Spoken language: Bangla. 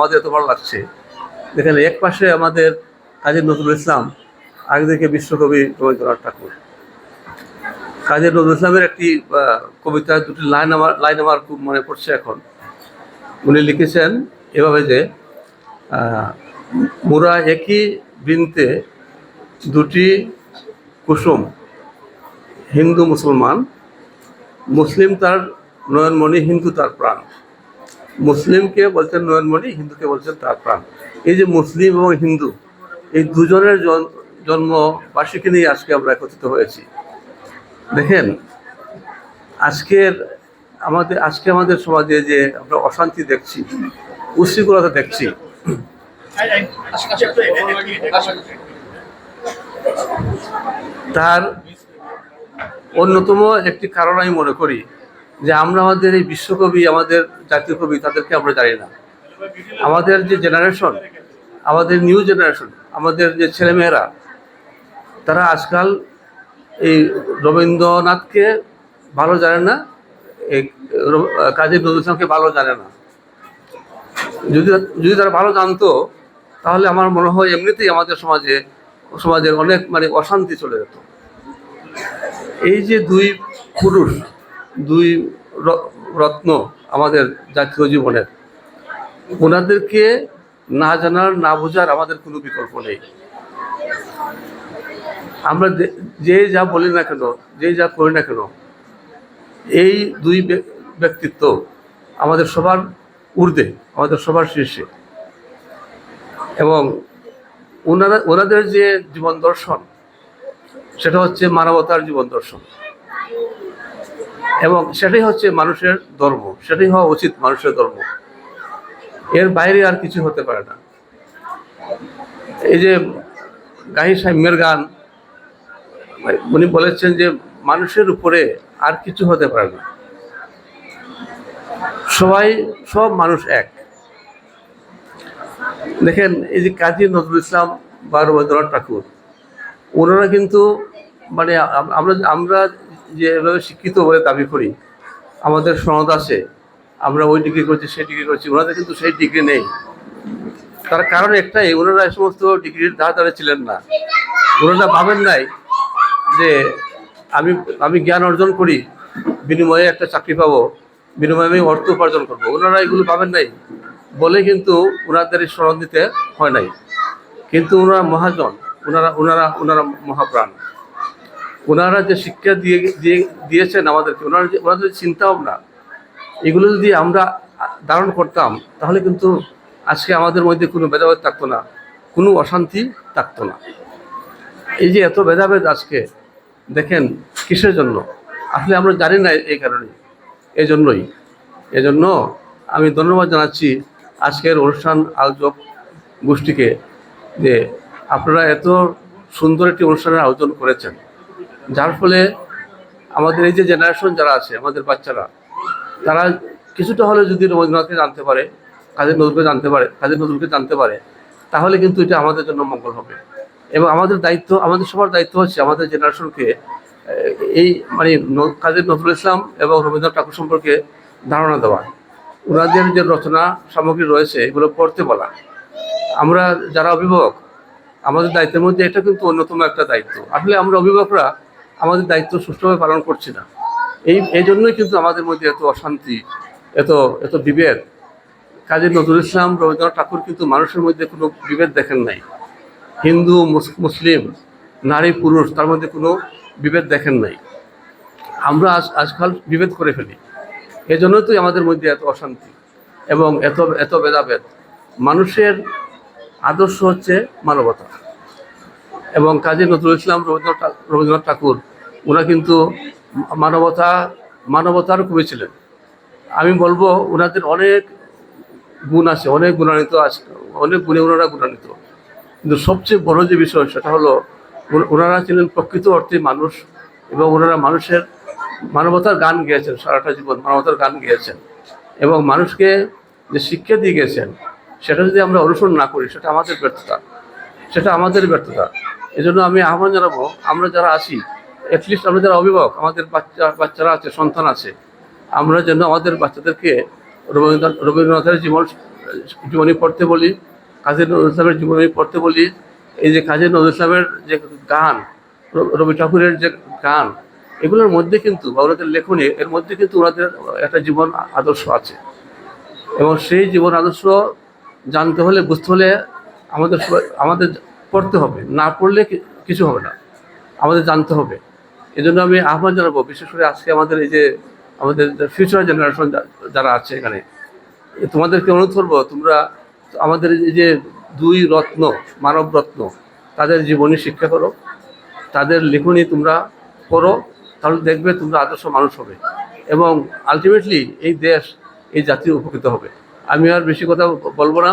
আমাদের এত ভালো লাগছে। দেখেন, এক পাশে আমাদের কাজী নজরুল ইসলাম, আরেকদিকে বিশ্বকবি রবীন্দ্রনাথ ঠাকুর। কাজী নজরুল ইসলামের একটি কবিতা, দুটি লাইন আমার খুব মনে পড়ছে এখন। উনি লিখেছেন এভাবে যে, মোরা একই বৃন্তে দুটি কুসুম, হিন্দু মুসলমান, মুসলিম তার নয়নমণি, হিন্দু তার প্রাণ। মুসলিমকে বলছেন নয়নমণি, হিন্দুকে বলছেন তার প্রাণ। এই যে মুসলিম এবং হিন্দু, এই দুজনের জন্মবার্ষিকী নিয়ে আজকে আমরা একত্রিত হয়েছি। দেখেন, আজকে আমাদের সমাজে যে আমরা অশান্তি দেখছি, উশৃঙ্খলতা দেখছি, তার অন্যতম একটি কারণ আমি মনে করি যে আমরা আমাদের এই বিশ্বকবি, আমাদের জাতীয় কবি, তাদেরকে আমরা জানি না। আমাদের যে জেনারেশন, আমাদের নিউ জেনারেশন, আমাদের যে ছেলেমেয়েরা, তারা আজকাল এই রবীন্দ্রনাথকে ভালো জানে না, এই কাজী নজরুল ইসলামকে ভালো জানে না। যদি তারা ভালো জানতো, তাহলে আমার মনে হয় এমনিতেই আমাদের সমাজের অনেক অশান্তি চলে যেত। এই যে দুই পুরুষ, দুই রত্ন আমাদের জাতীয় জীবনের, ওনাদেরকে না জানার, না বোঝার আমাদের কোনো বিকল্প নেই। আমরা যে যা বলি না কেন, যে যা করি না কেন, এই দুই ব্যক্তিত্ব আমাদের সবার ঊর্ধ্বে, আমাদের সবার শীর্ষে। এবং ওনাদের যে জীবন দর্শন, সেটা হচ্ছে মানবতার জীবন দর্শন, এবং সেটাই হচ্ছে মানুষের ধর্ম, সেটাই হওয়া উচিত মানুষের ধর্ম। এর বাইরে আর কিছু হতে পারে না। এই যে গাহি সাম্যের গান, উনি বলেছেন যে মানুষের উপরে আর কিছু হতে পারে না, সব মানুষ এক। দেখেন, এই যে কাজী নজরুল ইসলাম বা রবীন্দ্রনাথ ঠাকুর, ওনারা কিন্তু আমরা যেভাবে শিক্ষিত বলে দাবি করি, আমাদের সনদ আছে, আমরা ওই ডিগ্রি করছি, সেই ডিগ্রি করছি, ওনাদের কিন্তু সেই ডিগ্রি নেই। তার কারণ একটাই, ওনারা এই সমস্ত ডিগ্রির ধারে ছিলেন না। ওনারা ভাবেন নাই যে আমি জ্ঞান অর্জন করি, বিনিময়ে একটা চাকরি পাবো, বিনিময়ে আমি অর্থ উপার্জন করবো। ওনারা এগুলো ভাবেন নাই বলে কিন্তু ওনাদের স্মরণ দিতে হয় নাই। কিন্তু ওনারা মহাজন, ওনারা মহাপ্রাণ। ওনারা যে শিক্ষা দিয়েছেন আমাদেরকে, ওনাদের চিন্তা ভাবনা, এগুলো যদি আমরা ধারণ করতাম, তাহলে কিন্তু আজকে আমাদের মধ্যে কোনো ভেদাভেদ থাকতো না, কোনো অশান্তি থাকতো না। এই যে এত ভেদাভেদ আজকে, দেখেন কিসের জন্য? আসলে আমরা জানি না এই কারণে। এজন্য আমি ধন্যবাদ জানাচ্ছি আজকের অনুষ্ঠান আয়োজক গোষ্ঠীকে, যে আপনারা এত সুন্দর একটি অনুষ্ঠানের আয়োজন করেছেন, যার ফলে আমাদের এই যে জেনারেশন যারা আছে, আমাদের বাচ্চারা, তারা কিছুটা হলে যদি রবীন্দ্রনাথকে জানতে পারে, কাজী নজরুলকে জানতে পারে, তাহলে কিন্তু এটা আমাদের জন্য মঙ্গল হবে। এবং আমাদের সবার দায়িত্ব হচ্ছে আমাদের জেনারেশনকে এই কাজী নজরুল ইসলাম এবং রবীন্দ্রনাথ ঠাকুর সম্পর্কে ধারণা দেওয়া, ওনাদের যে রচনা সামগ্রী রয়েছে এগুলো পড়তে বলা। আমরা যারা অভিভাবক, আমাদের দায়িত্বের মধ্যে এটা কিন্তু অন্যতম একটা দায়িত্ব। আসলে আমরা অভিভাবকরা আমাদের দায়িত্ব সুষ্ঠুভাবে পালন করছি না। এই জন্যই কিন্তু আমাদের মধ্যে এত অশান্তি, এত বিভেদ। কাজী নজরুল ইসলাম, রবীন্দ্রনাথ ঠাকুর কিন্তু মানুষের মধ্যে কোনো বিভেদ দেখেন নাই। হিন্দু মুসলিম, নারী পুরুষ, তার মধ্যে কোনো বিভেদ দেখেন নাই। আমরা আজকাল বিভেদ করে ফেলি। এজন্যই তো আমাদের মধ্যে এত অশান্তি এবং এত ভেদাভেদ। মানুষের আদর্শ হচ্ছে মানবতা, এবং কাজী নজরুল ইসলাম, রবীন্দ্রনাথ ঠাকুর, ওরা কিন্তু মানবতার কবি ছিলেন। আমি বলবো ওনাদের অনেক গুণ আছে, অনেক গুণান্বিত আছে, অনেক গুণে ওনারা গুণান্বিত। কিন্তু সবচেয়ে বড় যে বিষয়, সেটা হলো ওনারা ছিলেন প্রকৃত অর্থে মানুষ, এবং ওনারা মানবতার গান গেয়েছেন, সারাটা জীবন মানবতার গান গেয়েছেন, এবং মানুষকে যে শিক্ষা দিয়ে গেছেন, সেটা যদি আমরা অনুসরণ না করি, সেটা আমাদের ব্যর্থতা। এজন্য আমি আহ্বান জানাবো, আমরা যারা আছি, অ্যাটলিস্ট আমরা যারা অভিভাবক, আমাদের বাচ্চারা আছে, সন্তান আছে, আমরা যেন আমাদের বাচ্চাদেরকে রবীন্দ্রনাথের জীবন জীবনী পড়তে বলি, কাজী নজরুল ইসলামের জীবনী পড়তে বলি। এই যে কাজী নজরুল ইসলামের যে গান, রবি ঠাকুরের যে গান, এগুলোর মধ্যে কিন্তু বা ওনাদের লেখনী, এর মধ্যে কিন্তু ওনাদের একটা জীবন আদর্শ আছে। এবং সেই জীবন আদর্শ জানতে হলে, বুঝতে হলে আমাদের পড়তে হবে, না পড়লে কিছু হবে না, আমাদের জানতে হবে। এই জন্য আমি আহ্বান জানাবো, বিশেষ করে আজকে আমাদের এই যে আমাদের ফিউচার জেনারেশন যারা আছে এখানে, তোমাদেরকে অনুরোধ করবো, তোমরা আমাদের এই যে দুই রত্ন, মানব রত্ন, তাদের জীবনী শিক্ষা করো, তাদের লেখনী তোমরা পড়ো, তাহলে দেখবে তোমরা আদর্শ মানুষ হবে এবং আলটিমেটলি এই দেশ, এই জাতি উপকৃত হবে। আমি আর বেশি কথা বলবো না।